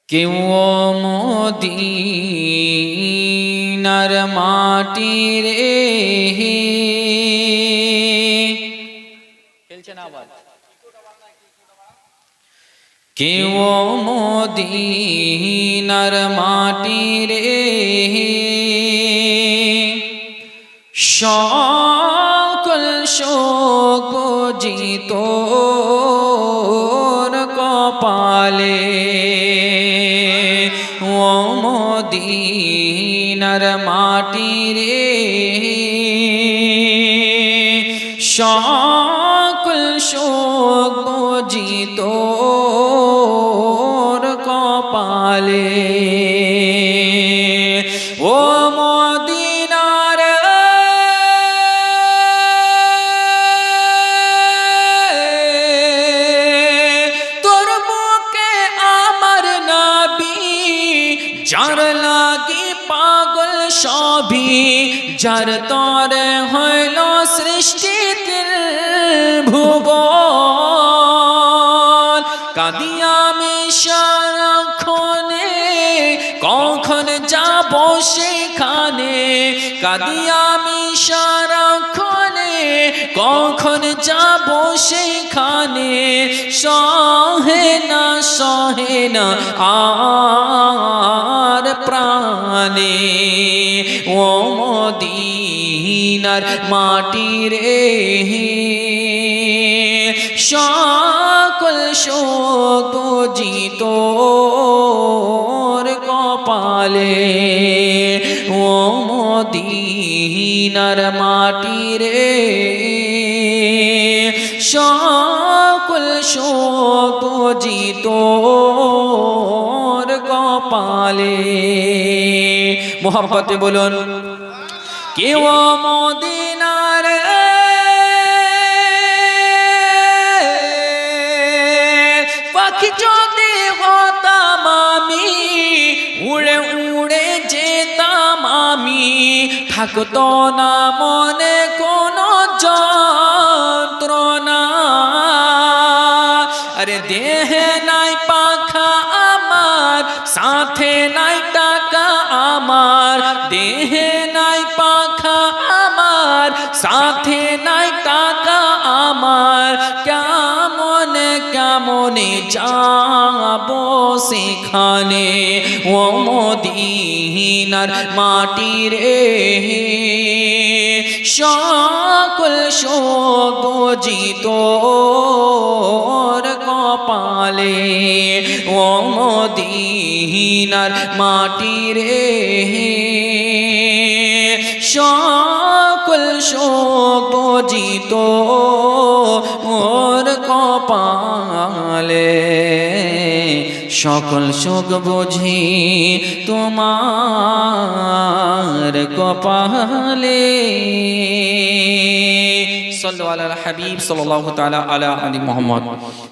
কেউ মদিনার মাটি রে খেলছে না আবার কেউ মদিনার মাটি রে সকল শোক বুঝিত কপালে ও মদিনার মাটি রে সকল শোক বুঝিত কপালে ও মদিনার তোর বুকে আমার নবী যার লাগি পাগল সবই যার তরে হইল সৃষ্টি ভুবন কাঁদি আমি সারাক্ষণে কখন যাব সেখানে কাঁদি আমি সারাক্ষণে কখন যাব সেখানে সহে না আর প্রাণে ও মদিনার মাটি রে সকল শোক বুঝিত কপালে ও মদিনার মাটি রে সকল শোক বুঝিত কপালে মোহাম্মতে বলুন কেউ মদিনার পাখি যদি হতাম আমি উড়ে উড়ে যেতাম আমি থাকতো না মনে কোনো যন্ত্রণা আরে দেহে নাই পাখা আমার সাথে নাই টাকা আমার দেহে নাই পাখা আমার সাথে নাই টাকা আমার কেমনে যাব সেখানে ও মদিনার মাটি রে সকল শোক বুঝিত কপালে ও মদিনার মাটি রে সকল শোক বুঝিত ওর কপালে সকল শোক বুঝি তোমার কপালে সাল্লাল্লাহু আলা হাবিব সাল্লাল্লাহু তাআলা আলা আলি মুহাম্মদ।